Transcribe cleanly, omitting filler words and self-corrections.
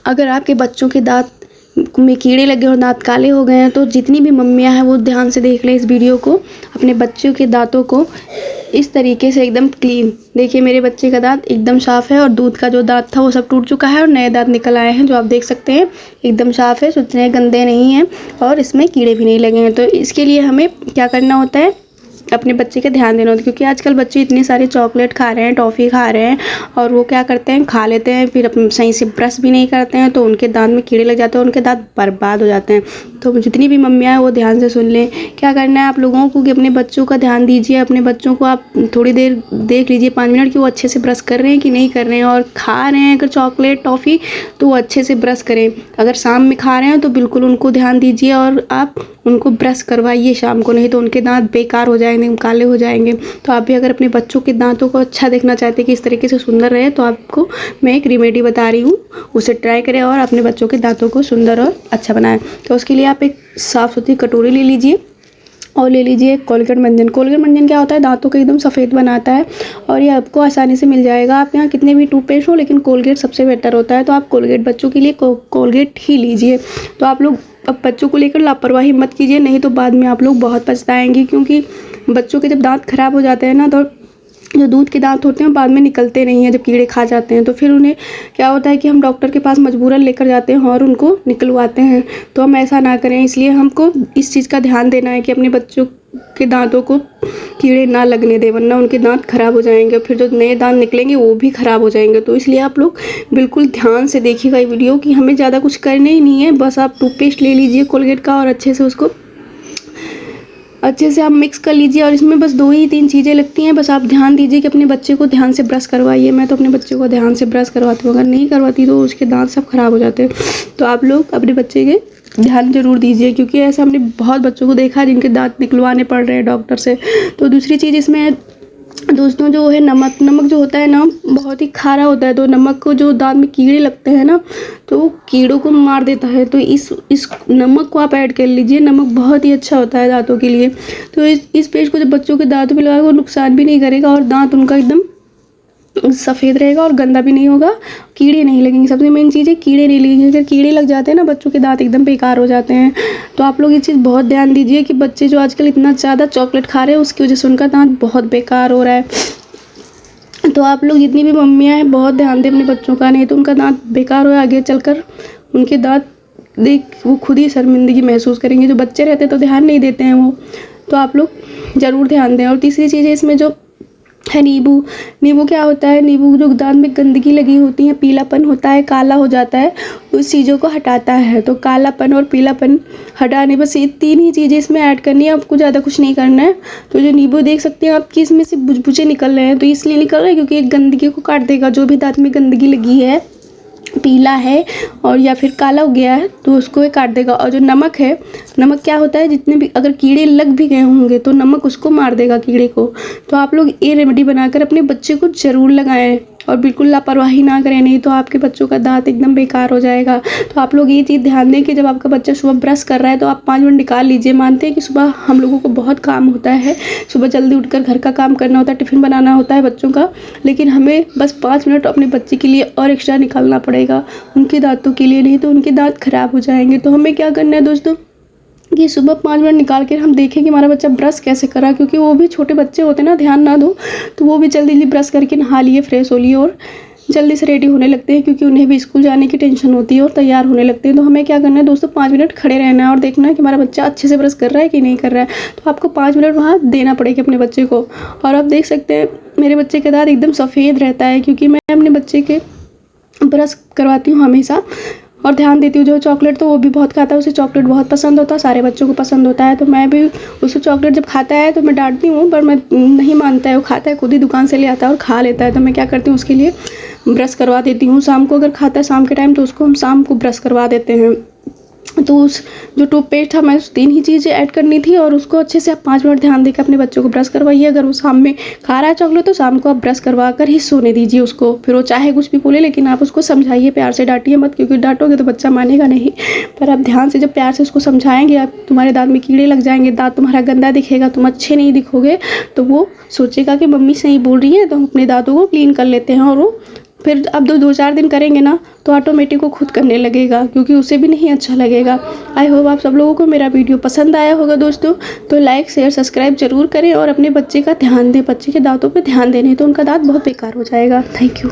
अगर आपके बच्चों के दांत में कीड़े लगे और दांत काले हो गए हैं तो जितनी भी मम्मियां हैं वो ध्यान से देख लें इस वीडियो को। अपने बच्चों के दांतों को इस तरीके से एकदम क्लीन, देखिए मेरे बच्चे का दांत एकदम साफ़ है और दूध का जो दांत था वो सब टूट चुका है और नए दांत निकल आए हैं, जो आप देख सकते हैं एकदम साफ़ है, सुथरे गंदे नहीं हैं और इसमें कीड़े भी नहीं लगे हैं। तो इसके लिए हमें क्या करना होता है, अपने बच्चे का ध्यान देना होता है, क्योंकि आजकल बच्चे इतने सारे चॉकलेट खा रहे हैं, टॉफ़ी खा रहे हैं और वो क्या करते हैं, खा लेते हैं फिर सही से ब्रश भी नहीं करते हैं तो उनके दांत में कीड़े लग जाते हैं, उनके दांत बर्बाद हो जाते हैं। तो जितनी भी मम्मियाँ हैं वो ध्यान से सुन लें। क्या करना है आप लोगों को कि अपने बच्चों का ध्यान दीजिए, अपने बच्चों को आप थोड़ी देर देख लीजिए 5 मिनट कि वो अच्छे से ब्रश कर रहे हैं कि नहीं कर रहे हैं, और खा रहे हैं अगर चॉकलेट टॉफ़ी तो वो अच्छे से ब्रश करें। अगर शाम में खा रहे हैं तो बिल्कुल उनको ध्यान दीजिए और आप उनको ब्रश करवाइए शाम को, नहीं तो उनके दांत बेकार हो जाएंगे, काले हो जाएंगे। तो आप भी अगर अपने बच्चों के दांतों को अच्छा देखना चाहते हैं कि इस तरीके से सुंदर रहे तो आपको मैं एक रेमेडी बता रही हूँ, उसे ट्राई करें और अपने बच्चों के दांतों को सुंदर और अच्छा बनाएं। तो उसके लिए आप एक साफ़ सुथरी कटोरी ले लीजिए और ले लीजिए कोलगेट मंजन। कोलगेट मंजन क्या होता है, दांतों को एकदम सफ़ेद बनाता है और ये आपको आसानी से मिल जाएगा। आप यहाँ कितने भी टूथपेस्ट हो लेकिन कोलगेट सबसे बेहतर होता है, तो आप कोलगेट बच्चों के लिए कोलगेट ही लीजिए। तो आप लोग अब बच्चों को लेकर लापरवाही मत कीजिए, नहीं तो बाद में आप लोग बहुत पछताएंगे, क्योंकि बच्चों के जब दांत खराब हो जाते हैं ना तो जो दूध के दांत होते हैं बाद में निकलते नहीं हैं, जब कीड़े खा जाते हैं तो फिर उन्हें क्या होता है कि हम डॉक्टर के पास मजबूरन लेकर जाते हैं और उनको निकलवाते हैं। तो हम ऐसा ना करें, इसलिए हमको इस चीज़ का ध्यान देना है कि अपने बच्चों के दांतों को कीड़े ना लगने दें, वरना उनके दांत खराब हो जाएंगे, फिर जो नए दांत निकलेंगे वो भी ख़राब हो जाएंगे। तो इसलिए आप लोग बिल्कुल ध्यान से देखिएगा ये वीडियो कि हमें ज़्यादा कुछ करना ही नहीं है, बस आप टूथपेस्ट ले लीजिए कोलगेट का और अच्छे से आप मिक्स कर लीजिए। और इसमें बस 2 ही 3 चीज़ें लगती हैं, बस आप ध्यान दीजिए कि अपने बच्चे को ध्यान से ब्रश करवाइए। मैं तो अपने बच्चे को ध्यान से ब्रश करवाती हूँ, अगर नहीं करवाती तो उसके दांत सब खराब हो जाते हैं। तो आप लोग अपने बच्चे के ध्यान ज़रूर दीजिए, क्योंकि ऐसा हमने बहुत बच्चों को देखा है जिनके दांत निकलवाने पड़ रहे हैं डॉक्टर से। तो दूसरी चीज़ इसमें दोस्तों जो है नमक जो होता है ना बहुत ही खारा होता है, तो नमक को जो दांत में कीड़े लगते हैं ना तो वो कीड़ों को मार देता है। तो इस नमक को आप ऐड कर लीजिए, नमक बहुत ही अच्छा होता है दांतों के लिए। तो इस पेस्ट को जब बच्चों के दांतों में लगाएगा वो नुकसान भी नहीं करेगा और दांत उनका एकदम सफ़ेद रहेगा और गंदा भी नहीं होगा, कीड़े नहीं लगेंगे। सबसे मेन चीज़ है कीड़े नहीं लगेंगे, अगर कीड़े लग जाते हैं ना बच्चों के दांत एकदम बेकार हो जाते हैं। तो आप लोग ये चीज़ बहुत ध्यान दीजिए कि बच्चे जो आजकल इतना ज़्यादा चॉकलेट खा रहे हैं उसकी वजह से उनका दांत बहुत बेकार हो रहा है। तो आप लोग जितनी भी मम्मियाँ हैं बहुत ध्यान दें अपने बच्चों का, नहीं तो उनका दांत बेकार हो आगे चलकर उनके दांत देख वो खुद ही शर्मिंदगी महसूस करेंगे। जो बच्चे रहते हैं तो ध्यान नहीं देते हैं वो, तो आप लोग ज़रूर ध्यान दें। और तीसरी चीज़ है इसमें जो है नींबू क्या होता है, नींबू जो दांत में गंदगी लगी होती है, पीलापन होता है, काला हो जाता है, उस चीज़ों को हटाता है। तो कालापन और पीलापन हटाने, बस ये 3 ही चीज़ें इसमें ऐड करनी है, आपको ज़्यादा कुछ नहीं करना है। तो जो नींबू देख सकते हैं आपकी इसमें से बुझबुझे निकल रहे हैं, तो इसलिए निकल रहे हैं क्योंकि एक गंदगी को काट देगा। जो भी दांत में गंदगी लगी है, पीला है और या फिर काला हो गया है तो उसको ये काट देगा। और जो नमक है, नमक क्या होता है, जितने भी अगर कीड़े लग भी गए होंगे तो नमक उसको मार देगा कीड़े को। तो आप लोग ये रेमेडी बनाकर अपने बच्चे को ज़रूर लगाएं और बिल्कुल लापरवाही ना करें, नहीं तो आपके बच्चों का दांत एकदम बेकार हो जाएगा। तो आप लोग ये चीज़ ध्यान दें कि जब आपका बच्चा सुबह ब्रश कर रहा है तो आप 5 मिनट निकाल लीजिए। मानते हैं कि सुबह हम लोगों को बहुत काम होता है, सुबह जल्दी उठकर घर का काम करना होता है, टिफ़िन बनाना होता है बच्चों का, लेकिन हमें बस 5 मिनट अपने बच्चे के लिए और एक्स्ट्रा निकालना पड़ेगा उनके दांतों के लिए, नहीं तो उनके दांत खराब हो जाएंगे। तो हमें क्या करना है दोस्तों कि सुबह 5 मिनट निकाल कर हम देखें कि हमारा बच्चा ब्रश कैसे करा, क्योंकि वो भी छोटे बच्चे होते हैं ना, ध्यान ना दो तो वो भी जल्दी ब्रश करके नहा लिए, फ्रेश हो लिए और जल्दी से रेडी होने लगते हैं, क्योंकि उन्हें भी स्कूल जाने की टेंशन होती है और तैयार होने लगते हैं। तो हमें क्या करना है दोस्तों, 5 मिनट खड़े रहना है और देखना है कि हमारा बच्चा अच्छे से ब्रश कर रहा है कि नहीं कर रहा है। तो आपको 5 मिनट वहाँ देना पड़ेगा अपने बच्चे को। और आप देख सकते हैं मेरे बच्चे का दांत एकदम सफ़ेद रहता है, क्योंकि मैं अपने बच्चे के ब्रश करवाती हूँ हमेशा और ध्यान देती हूँ। जो चॉकलेट तो वो भी बहुत खाता है, उसे चॉकलेट बहुत पसंद होता है, सारे बच्चों को पसंद होता है। तो मैं भी उसे चॉकलेट जब खाता है तो मैं डांटती हूँ, पर मैं नहीं मानता है, वो खाता है, खुद ही दुकान से ले आता है और खा लेता है। तो मैं क्या करती हूँ उसके लिए ब्रश करवा देती हूँ। शाम को अगर खाता है शाम के टाइम तो उसको हम शाम को ब्रश करवा देते हैं। तो उस जो टूथपेस्ट था मैं 3 ही चीज़ें ऐड करनी थी और उसको अच्छे से आप 5 मिनट ध्यान देकर अपने बच्चों को ब्रश करवाइए। अगर वो शाम में खा रहा है चॉकलेट तो शाम को आप ब्रश करवा कर ही सोने दीजिए उसको। फिर वो चाहे कुछ भी बोले लेकिन आप उसको समझाइए, प्यार से डांटिए मत, क्योंकि डांटोगे तो बच्चा मानेगा नहीं। पर आप ध्यान से जब प्यार से उसको समझाएंगे, आप तुम्हारे दांत में कीड़े लग जाएंगे, दांत तुम्हारा गंदा दिखेगा, तुम अच्छे नहीं दिखोगे, तो वो सोचेगा कि मम्मी सही बोल रही है, तो हम अपने दांतों को क्लीन कर लेते हैं और वो फिर अब 2-4 दिन करेंगे ना तो ऑटोमेटिक वो खुद करने लगेगा, क्योंकि उसे भी नहीं अच्छा लगेगा। आई होप आप सब लोगों को मेरा वीडियो पसंद आया होगा दोस्तों। तो लाइक शेयर सब्सक्राइब जरूर करें और अपने बच्चे का ध्यान दें। बच्चे के दांतों पे ध्यान देने तो उनका दांत बहुत बेकार हो जाएगा। Thank you.